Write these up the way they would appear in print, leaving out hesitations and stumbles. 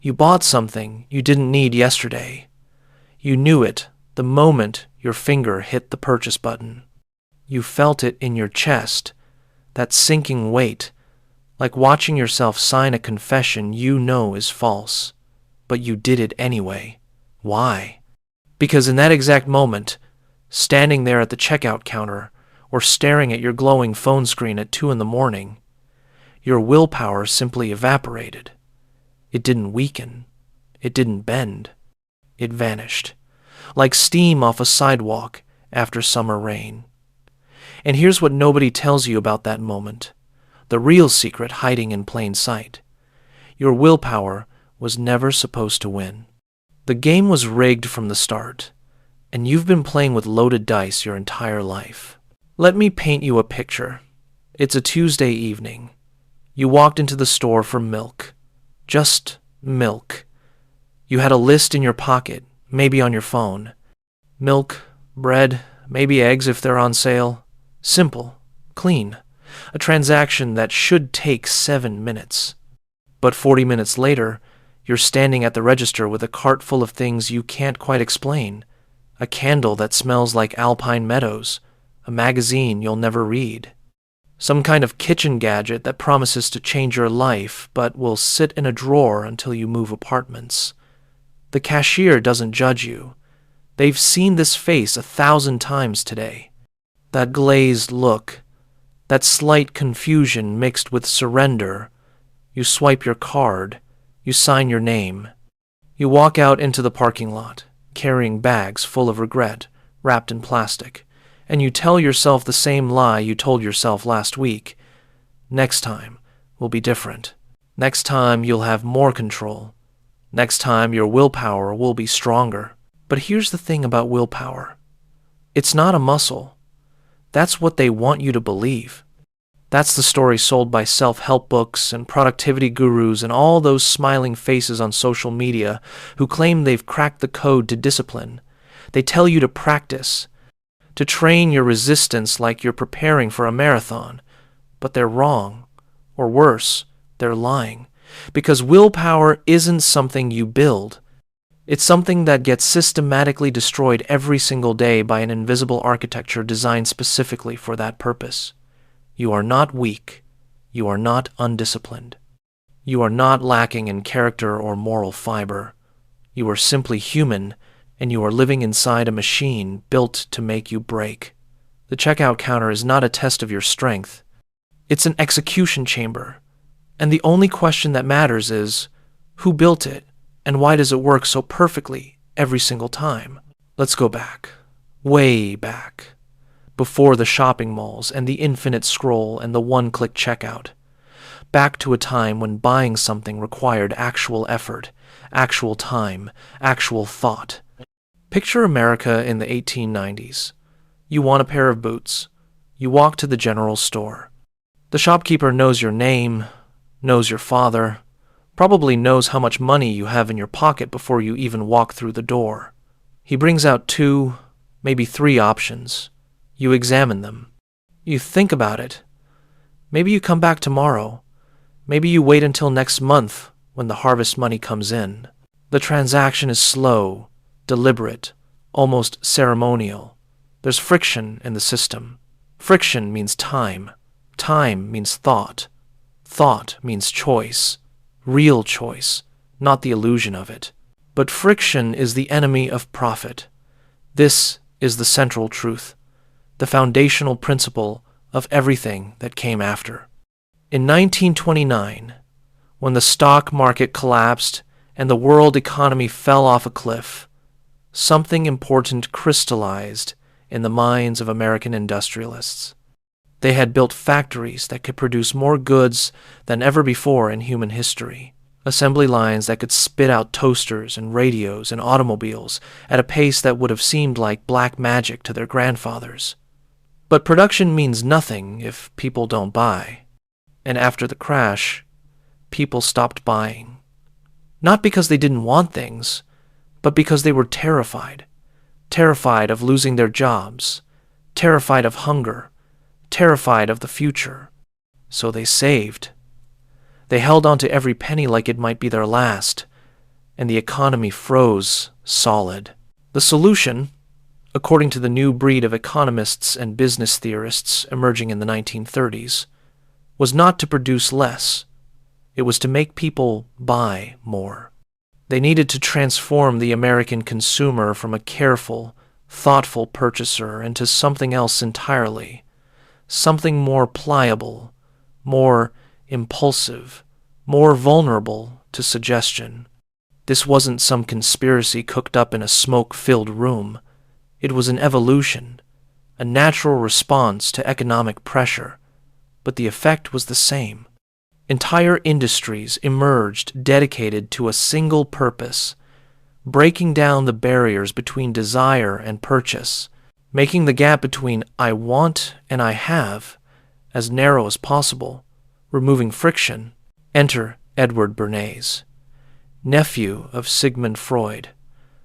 You bought something you didn't need yesterday. You knew it the moment your finger hit the purchase button. You felt it in your chest, that sinking weight, like watching yourself sign a confession you know is false. But you did it anyway. Why? Because in that exact moment, standing there at the checkout counter or staring at your glowing phone screen at 2 a.m, your willpower simply evaporated. It didn't weaken. It didn't bend. It vanished, like steam off a sidewalk after summer rain. And here's what nobody tells you about that moment, the real secret hiding in plain sight. Your willpower was never supposed to win. The game was rigged from the start, and you've been playing with loaded dice your entire life. Let me paint you a picture. It's a Tuesday evening. You walked into the store for milk. Just milk. You had a list in your pocket, maybe on your phone. Milk, bread, maybe eggs if they're on sale. Simple, clean. A transaction that should take 7 minutes. But 40 minutes later, you're standing at the register with a cart full of things you can't quite explain. A candle that smells like alpine meadows. A magazine you'll never read. Some kind of kitchen gadget that promises to change your life but will sit in a drawer until you move apartments. The cashier doesn't judge you. They've seen this face 1,000 times today. That glazed look, that slight confusion mixed with surrender. You swipe your card. You sign your name. You walk out into the parking lot, carrying bags full of regret, wrapped in plastic, and you tell yourself the same lie you told yourself last week. Next time will be different. Next time you'll have more control. Next time your willpower will be stronger. But here's the thing about willpower. It's not a muscle. That's what they want you to believe. That's the story sold by self-help books and productivity gurus and all those smiling faces on social media who claim they've cracked the code to discipline. They tell you to practice, to train your resistance like you're preparing for a marathon. But they're wrong. Or worse, they're lying. Because willpower isn't something you build. It's something that gets systematically destroyed every single day by an invisible architecture designed specifically for that purpose. You are not weak. You are not undisciplined. You are not lacking in character or moral fiber. You are simply human, and you are living inside a machine built to make you break. The checkout counter is not a test of your strength. It's an execution chamber. And the only question that matters is, who built it, and why does it work so perfectly every single time? Let's go back. Way back. Before the shopping malls and the infinite scroll and the one-click checkout. Back to a time when buying something required actual effort, actual time, actual thought. Picture America in the 1890s. You want a pair of boots. You walk to the general store. The shopkeeper knows your name, knows your father, probably knows how much money you have in your pocket before you even walk through the door. He brings out 2, maybe 3 options. You examine them. You think about it. Maybe you come back tomorrow. Maybe you wait until next month when the harvest money comes in. The transaction is slow, deliberate, almost ceremonial. There's friction in the system. Friction means time. Time means thought. Thought means choice. Real choice, not the illusion of it. But friction is the enemy of profit. This is the central truth, the foundational principle of everything that came after. In 1929, when the stock market collapsed and the world economy fell off a cliff, something important crystallized in the minds of American industrialists. They had built factories that could produce more goods than ever before in human history. Assembly lines that could spit out toasters and radios and automobiles at a pace that would have seemed like black magic to their grandfathers. But production means nothing if people don't buy. And after the crash, people stopped buying. Not because they didn't want things, but because they were terrified. Terrified of losing their jobs. Terrified of hunger. Terrified of the future. So they saved. They held on to every penny like it might be their last. and the economy froze solid. The solution, according to the new breed of economists and business theorists emerging in the 1930s, was not to produce less. It was to make people buy more. They needed to transform the American consumer from a careful, thoughtful purchaser into something else entirely, something more pliable, more impulsive, more vulnerable to suggestion. This wasn't some conspiracy cooked up in a smoke-filled room. It was an evolution, a natural response to economic pressure, but the effect was the same. Entire industries emerged dedicated to a single purpose, breaking down the barriers between desire and purchase, making the gap between I want and I have as narrow as possible, removing friction. Enter Edward Bernays, nephew of Sigmund Freud,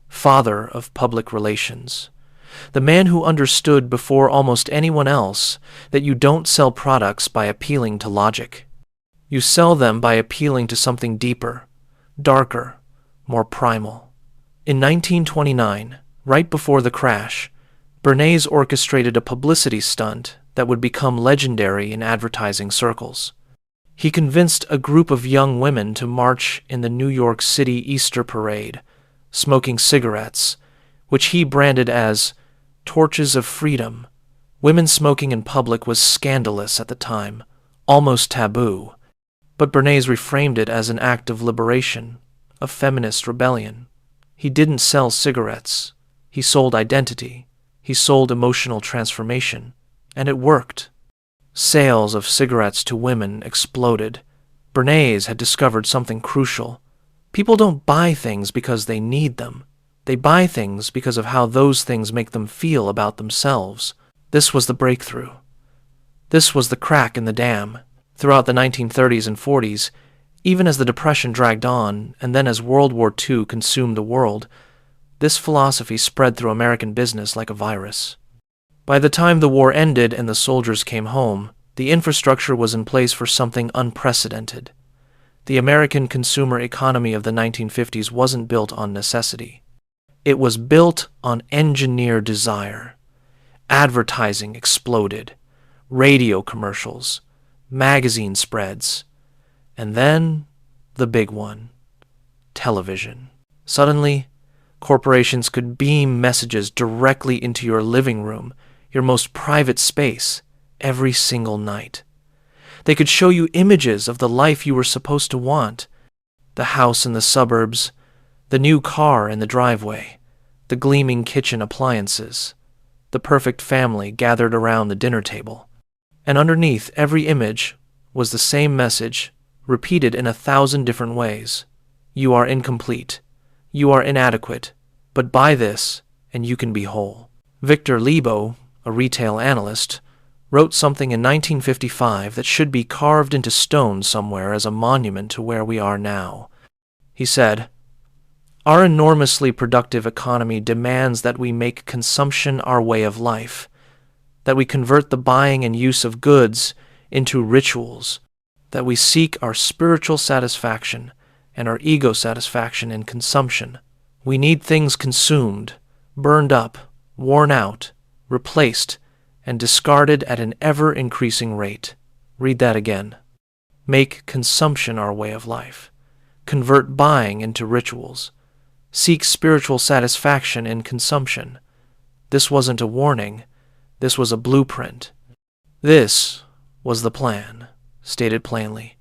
father of public relations, the man who understood before almost anyone else that you don't sell products by appealing to logic. You sell them by appealing to something deeper, darker, more primal. In 1929, right before the crash, Bernays orchestrated a publicity stunt that would become legendary in advertising circles. He convinced a group of young women to march in the New York City Easter Parade, smoking cigarettes, which he branded as torches of freedom. Women smoking in public was scandalous at the time, almost taboo. But Bernays reframed it as an act of liberation, of feminist rebellion. He didn't sell cigarettes. He sold identity. He sold emotional transformation. And it worked. Sales of cigarettes to women exploded. Bernays had discovered something crucial. People don't buy things because they need them. They buy things because of how those things make them feel about themselves. This was the breakthrough. This was the crack in the dam. Throughout the 1930s and 40s, even as the Depression dragged on, and then as World War II consumed the world, this philosophy spread through American business like a virus. By the time the war ended and the soldiers came home, the infrastructure was in place for something unprecedented. The American consumer economy of the 1950s wasn't built on necessity. It was built on engineered desire. Advertising exploded. Radio commercials. Magazine spreads, and then the big one, television. Suddenly, corporations could beam messages directly into your living room, your most private space, every single night. They could show you images of the life you were supposed to want, the house in the suburbs, the new car in the driveway, the gleaming kitchen appliances, the perfect family gathered around the dinner table. And underneath every image was the same message, repeated in 1,000 different ways. You are incomplete. You are inadequate. But buy this, and you can be whole. Victor Lebo, a retail analyst, wrote something in 1955 that should be carved into stone somewhere as a monument to where we are now. He said, "Our enormously productive economy demands that we make consumption our way of life, that we convert the buying and use of goods into rituals, that we seek our spiritual satisfaction and our ego satisfaction in consumption. We need things consumed, burned up, worn out, replaced, and discarded at an ever-increasing rate." Read that again. Make consumption our way of life. Convert buying into rituals. Seek spiritual satisfaction in consumption. This wasn't a warning. This was a blueprint. This was the plan, stated plainly,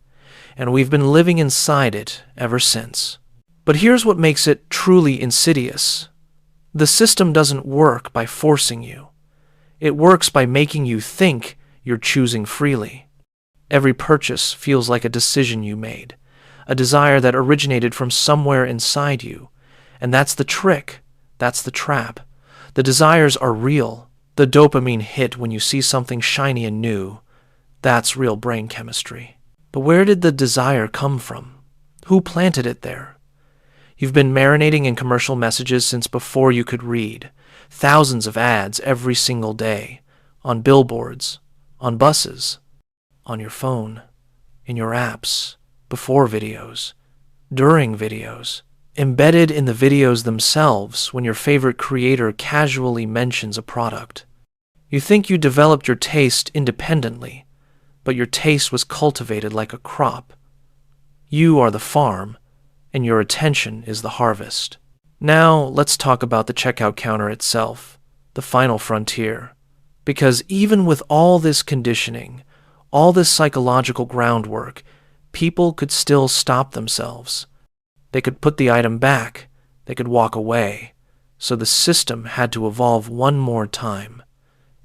and we've been living inside it ever since. But here's what makes it truly insidious. The system doesn't work by forcing you. It works by making you think you're choosing freely. Every purchase feels like a decision you made, a desire that originated from somewhere inside you. And that's the trick. That's the trap. The desires are real. The dopamine hit when you see something shiny and new. That's real brain chemistry. But where did the desire come from? Who planted it there? You've been marinating in commercial messages since before you could read. Thousands of ads every single day. On billboards, on buses, on your phone, in your apps, before videos, during videos, embedded in the videos themselves when your favorite creator casually mentions a product. You think you developed your taste independently, but your taste was cultivated like a crop. You are the farm, and your attention is the harvest. Now, let's talk about the checkout counter itself, the final frontier. Because even with all this conditioning, all this psychological groundwork, people could still stop themselves. They could put the item back, they could walk away. So the system had to evolve one more time.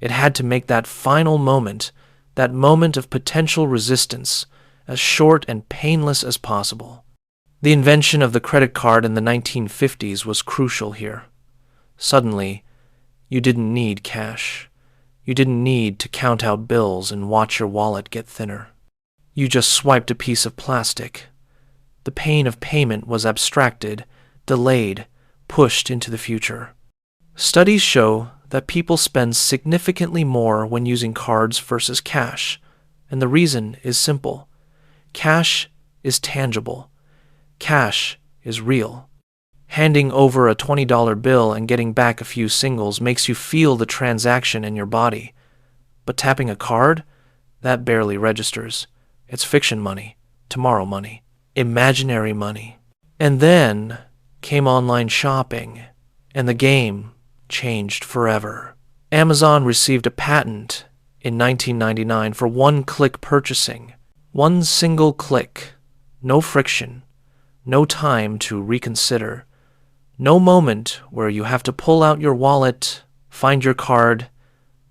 It had to make that final moment, that moment of potential resistance, as short and painless as possible. The invention of the credit card in the 1950s was crucial here. Suddenly, you didn't need cash. You didn't need to count out bills and watch your wallet get thinner. You just swiped a piece of plastic. The pain of payment was abstracted, delayed, pushed into the future. Studies show that people spend significantly more when using cards versus cash, and the reason is simple. Cash is tangible. Cash is real. Handing over a $20 bill and getting back a few singles makes you feel the transaction in your body. But tapping a card? That barely registers. It's fiction money, tomorrow money, imaginary money. And then came online shopping, and the game changed forever. Amazon received a patent in 1999 for one-click purchasing. One single click. No friction. No time to reconsider. No moment where you have to pull out your wallet, find your card,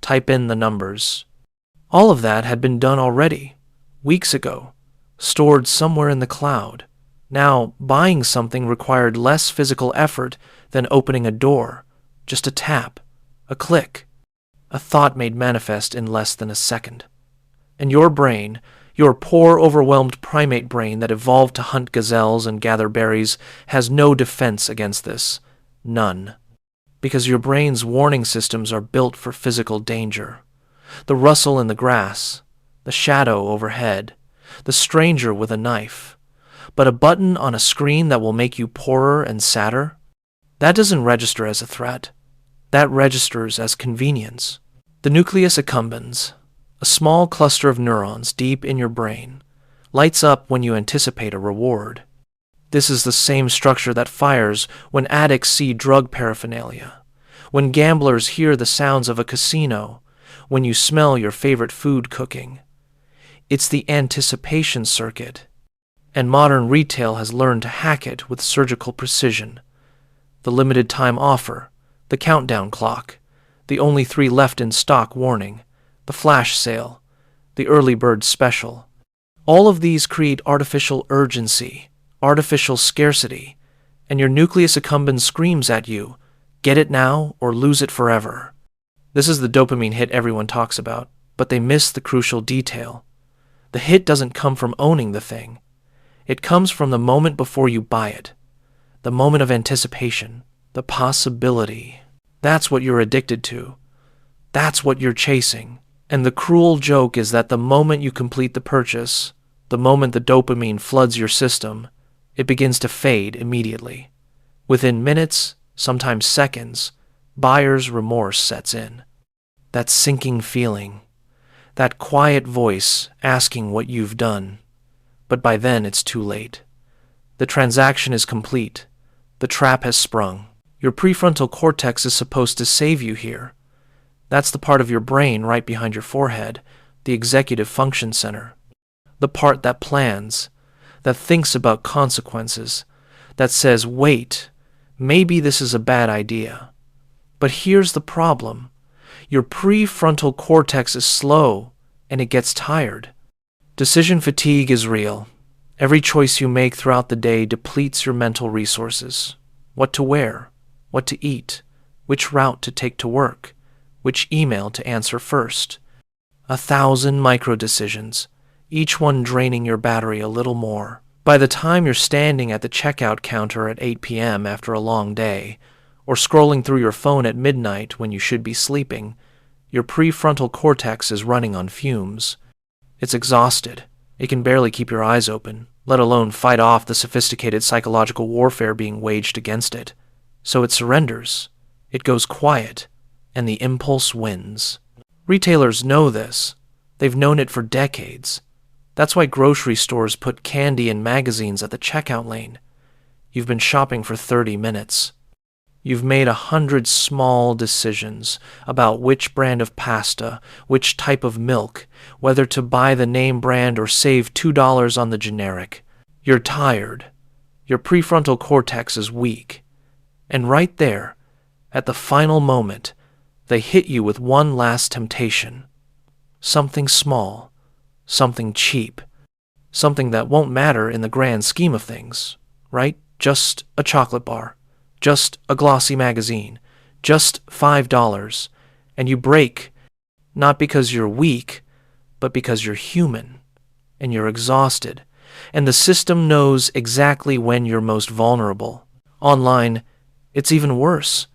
type in the numbers. All of that had been done already, weeks ago, stored somewhere in the cloud. Now, buying something required less physical effort than opening a door. Just a tap, a click, a thought made manifest in less than a second. And your brain, your poor, overwhelmed primate brain that evolved to hunt gazelles and gather berries, has no defense against this. None. Because your brain's warning systems are built for physical danger. The rustle in the grass, the shadow overhead, the stranger with a knife. But a button on a screen that will make you poorer and sadder? That doesn't register as a threat. That registers as convenience. The nucleus accumbens, a small cluster of neurons deep in your brain, lights up when you anticipate a reward. This is the same structure that fires when addicts see drug paraphernalia, when gamblers hear the sounds of a casino, when you smell your favorite food cooking. It's the anticipation circuit, and modern retail has learned to hack it with surgical precision. The limited time offer, the countdown clock, the only 3 left in stock warning, the flash sale, the early bird special. All of these create artificial urgency, artificial scarcity, and your nucleus accumbens screams at you, get it now or lose it forever. This is the dopamine hit everyone talks about, but they miss the crucial detail. The hit doesn't come from owning the thing. It comes from the moment before you buy it. The moment of anticipation, the possibility. That's what you're addicted to. That's what you're chasing. And the cruel joke is that the moment you complete the purchase, the moment the dopamine floods your system, it begins to fade immediately. Within minutes, sometimes seconds, buyer's remorse sets in. That sinking feeling, that quiet voice asking what you've done. But by then it's too late. The transaction is complete. The trap has sprung. Your prefrontal cortex is supposed to save you here. That's the part of your brain right behind your forehead, the executive function center. The part that plans, that thinks about consequences, that says, wait, maybe this is a bad idea. But here's the problem. Your prefrontal cortex is slow, and it gets tired. Decision fatigue is real. Every choice you make throughout the day depletes your mental resources. What to wear, what to eat, which route to take to work, which email to answer first. 1,000 micro-decisions, each one draining your battery a little more. By the time you're standing at the checkout counter at 8 p.m. after a long day, or scrolling through your phone at midnight when you should be sleeping, your prefrontal cortex is running on fumes. It's exhausted. It can barely keep your eyes open. let alone fight off the sophisticated psychological warfare being waged against it. So it surrenders, it goes quiet, and the impulse wins. Retailers know this. They've known it for decades. That's why grocery stores put candy and magazines at the checkout lane. You've been shopping for 30 minutes. You've made 100 small decisions about which brand of pasta, which type of milk, whether to buy the name brand or save $2 on the generic. You're tired. Your prefrontal cortex is weak. And right there, at the final moment, they hit you with one last temptation. Something small, something cheap, something that won't matter in the grand scheme of things, right? Just a chocolate bar. Just a glossy magazine, just $5, and you break, not because you're weak, but because you're human, and you're exhausted, and the system knows exactly when you're most vulnerable. Online, it's even worse.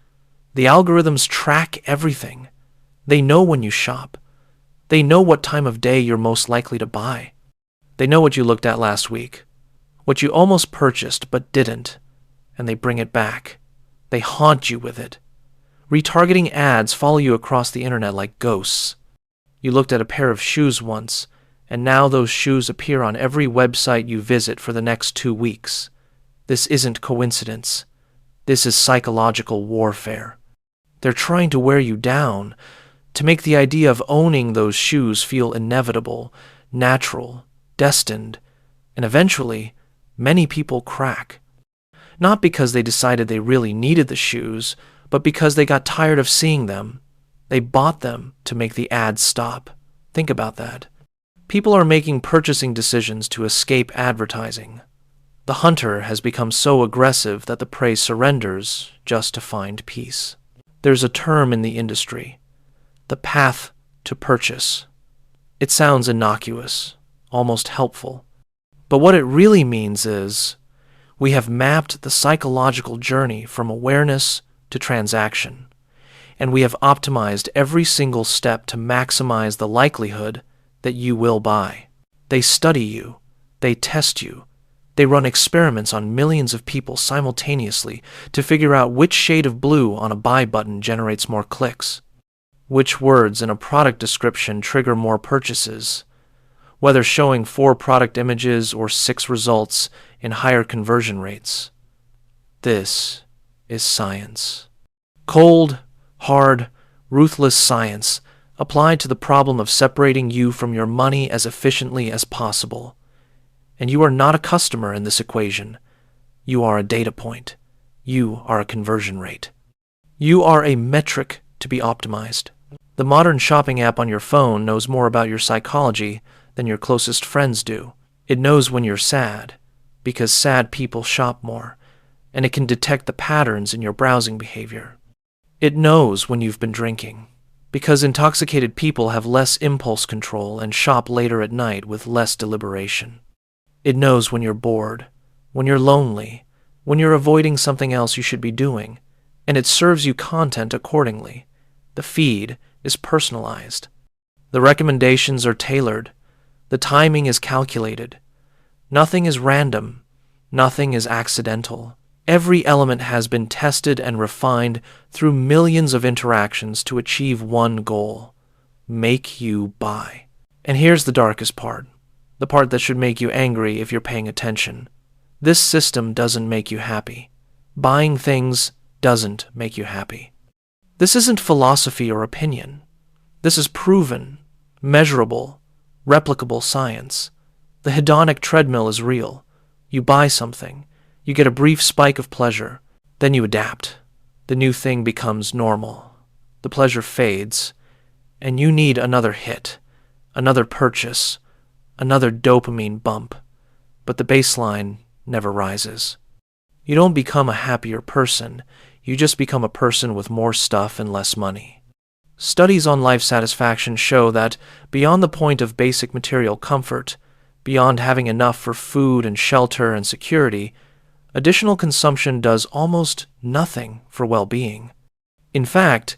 The algorithms track everything. They know when you shop. They know what time of day you're most likely to buy. They know what you looked at last week, what you almost purchased but didn't, and they bring it back. They haunt you with it. Retargeting ads follow you across the internet like ghosts. You looked at a pair of shoes once, and now those shoes appear on every website you visit for the next 2 weeks. This isn't coincidence. This is psychological warfare. They're trying to wear you down, to make the idea of owning those shoes feel inevitable, natural, destined, and eventually, many people crack. Not because they decided they really needed the shoes, but because they got tired of seeing them. They bought them to make the ads stop. Think about that. People are making purchasing decisions to escape advertising. The hunter has become so aggressive that the prey surrenders just to find peace. There's a term in the industry, the path to purchase. It sounds innocuous, almost helpful. But what it really means is, we have mapped the psychological journey from awareness to transaction, and we have optimized every single step to maximize the likelihood that you will buy. They study you, they test you, they run experiments on millions of people simultaneously to figure out which shade of blue on a buy button generates more clicks, which words in a product description trigger more purchases, whether showing 4 product images or 6 results in higher conversion rates. This is science. Cold, hard, ruthless science applied to the problem of separating you from your money as efficiently as possible. And you are not a customer in this equation. You are a data point. You are a conversion rate. You are a metric to be optimized. The modern shopping app on your phone knows more about your psychology than your closest friends do. It knows when you're sad, because sad people shop more, and it can detect the patterns in your browsing behavior. It knows when you've been drinking, because intoxicated people have less impulse control and shop later at night with less deliberation. It knows when you're bored, when you're lonely, when you're avoiding something else you should be doing, and it serves you content accordingly. The feed is personalized. The recommendations are tailored. The timing is calculated. Nothing is random. Nothing is accidental. Every element has been tested and refined through millions of interactions to achieve one goal: make you buy. And here's the darkest part, the part that should make you angry if you're paying attention. This system doesn't make you happy. Buying things doesn't make you happy. This isn't philosophy or opinion. This is proven, measurable, replicable science. The hedonic treadmill is real. You buy something. You get a brief spike of pleasure. Then you adapt. The new thing becomes normal. The pleasure fades, and you need another hit, another purchase, another dopamine bump. But the baseline never rises. You don't become a happier person. You just become a person with more stuff and less money. Studies on life satisfaction show that beyond the point of basic material comfort, beyond having enough for food and shelter and security, additional consumption does almost nothing for well-being. In fact,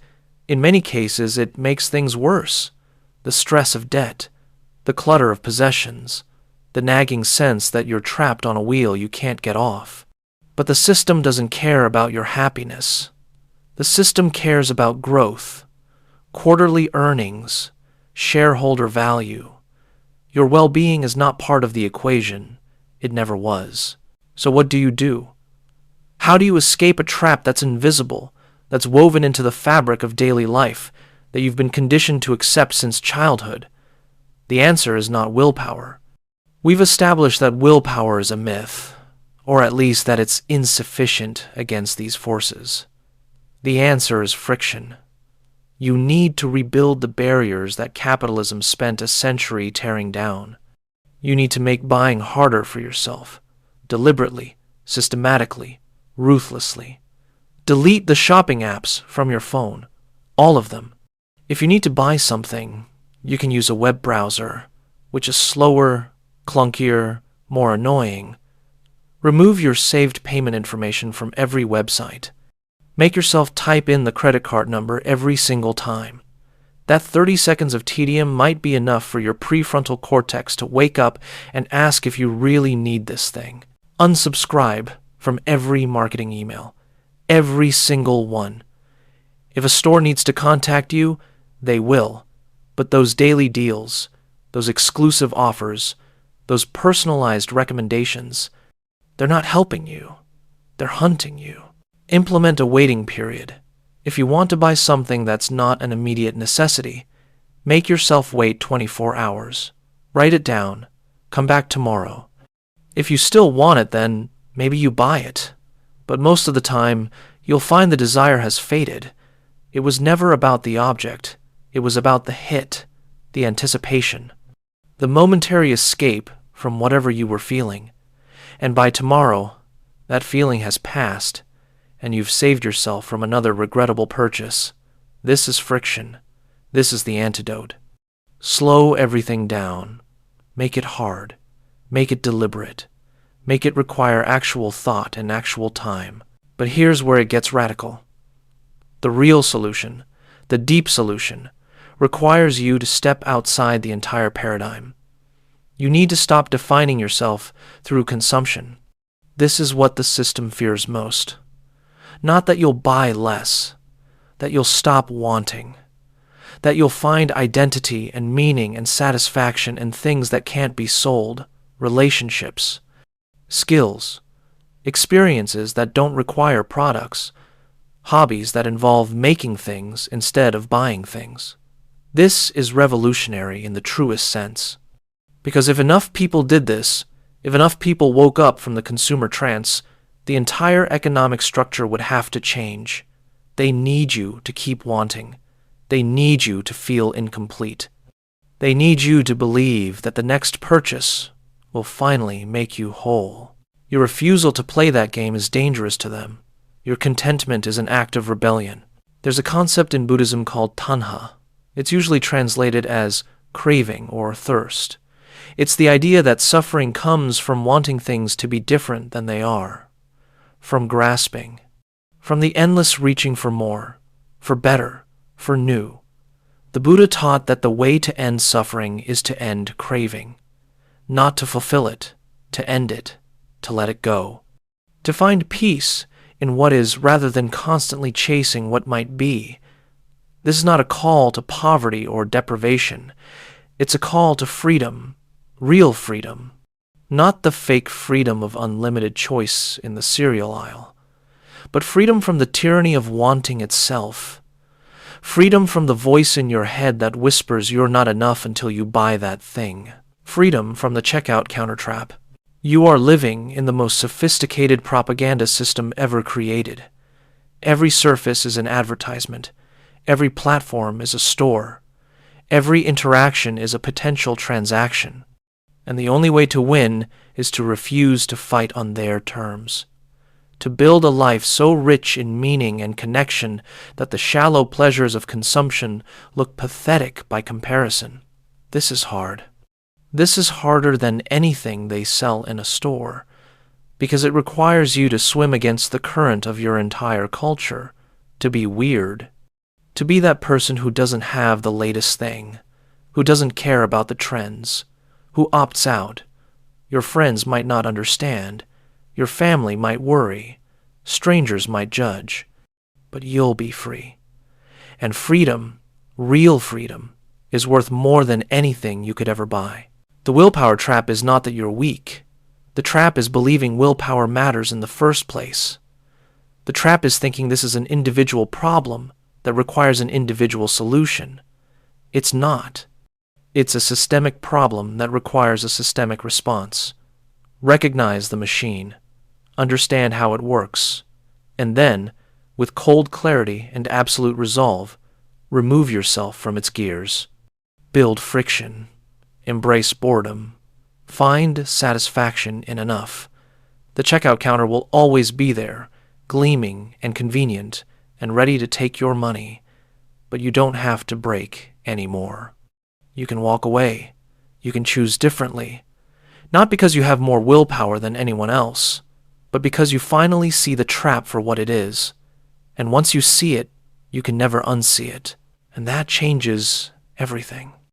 in many cases, it makes things worse. The stress of debt, the clutter of possessions, the nagging sense that you're trapped on a wheel you can't get off. But the system doesn't care about your happiness. The system cares about growth, quarterly earnings, shareholder value. Your well-being is not part of the equation. It never was. So what do? How do you escape a trap that's invisible, that's woven into the fabric of daily life, that you've been conditioned to accept since childhood? The answer is not willpower. We've established that willpower is a myth, or at least that it's insufficient against these forces. The answer is friction. You need to rebuild the barriers that capitalism spent a century tearing down. You need to make buying harder for yourself, deliberately, systematically, ruthlessly. Delete the shopping apps from your phone, all of them. If you need to buy something, you can use a web browser, which is slower, clunkier, more annoying. Remove your saved payment information from every website. Make yourself type in the credit card number every single time. That 30 seconds of tedium might be enough for your prefrontal cortex to wake up and ask if you really need this thing. Unsubscribe from every marketing email. Every single one. If a store needs to contact you, they will. But those daily deals, those exclusive offers, those personalized recommendations, they're not helping you. They're hunting you. Implement a waiting period. If you want to buy something that's not an immediate necessity, make yourself wait 24 hours. Write it down. Come back tomorrow. If you still want it, then maybe you buy it. But most of the time, you'll find the desire has faded. It was never about the object. It was about the hit, the anticipation, the momentary escape from whatever you were feeling. And by tomorrow, that feeling has passed, and you've saved yourself from another regrettable purchase. This is friction. This is the antidote. Slow everything down. Make it hard. Make it deliberate. Make it require actual thought and actual time. But here's where it gets radical. The real solution, the deep solution, requires you to step outside the entire paradigm. You need to stop defining yourself through consumption. This is what the system fears most. Not that you'll buy less, that you'll stop wanting, that you'll find identity and meaning and satisfaction in things that can't be sold, relationships, skills, experiences that don't require products, hobbies that involve making things instead of buying things. This is revolutionary in the truest sense. Because if enough people did this, if enough people woke up from the consumer trance, the entire economic structure would have to change. They need you to keep wanting. They need you to feel incomplete. They need you to believe that the next purchase will finally make you whole. Your refusal to play that game is dangerous to them. Your contentment is an act of rebellion. There's a concept in Buddhism called tanha. It's usually translated as craving or thirst. It's the idea that suffering comes from wanting things to be different than they are, from grasping, from the endless reaching for more, for better, for new. The Buddha taught that the way to end suffering is to end craving, not to fulfill it, to end it, to let it go, to find peace in what is rather than constantly chasing what might be. This is not a call to poverty or deprivation. It's a call to freedom, real freedom, not the fake freedom of unlimited choice in the cereal aisle, but freedom from the tyranny of wanting itself, freedom from the voice in your head that whispers you're not enough until you buy that thing, freedom from the checkout counter trap. You are living in the most sophisticated propaganda system ever created. Every surface is an advertisement. Every platform is a store. Every interaction is a potential transaction. And the only way to win is to refuse to fight on their terms. To build a life so rich in meaning and connection that the shallow pleasures of consumption look pathetic by comparison. This is hard. This is harder than anything they sell in a store, because it requires you to swim against the current of your entire culture, to be weird, to be that person who doesn't have the latest thing, who doesn't care about the trends, who opts out, Your friends might not understand. Your family might worry. Strangers might judge. But you'll be free. And freedom, real freedom, is worth more than anything you could ever buy. The willpower trap is not that you're weak. The trap is believing willpower matters in the first place. The trap is thinking this is an individual problem that requires an individual solution. It's not. It's a systemic problem that requires a systemic response. Recognize the machine, understand how it works, and then, with cold clarity and absolute resolve, remove yourself from its gears. Build friction. Embrace boredom. Find satisfaction in enough. The checkout counter will always be there, gleaming and convenient, and ready to take your money, but you don't have to break anymore. You can walk away. You can choose differently. Not because you have more willpower than anyone else, but because you finally see the trap for what it is. And once you see it, you can never unsee it. And that changes everything.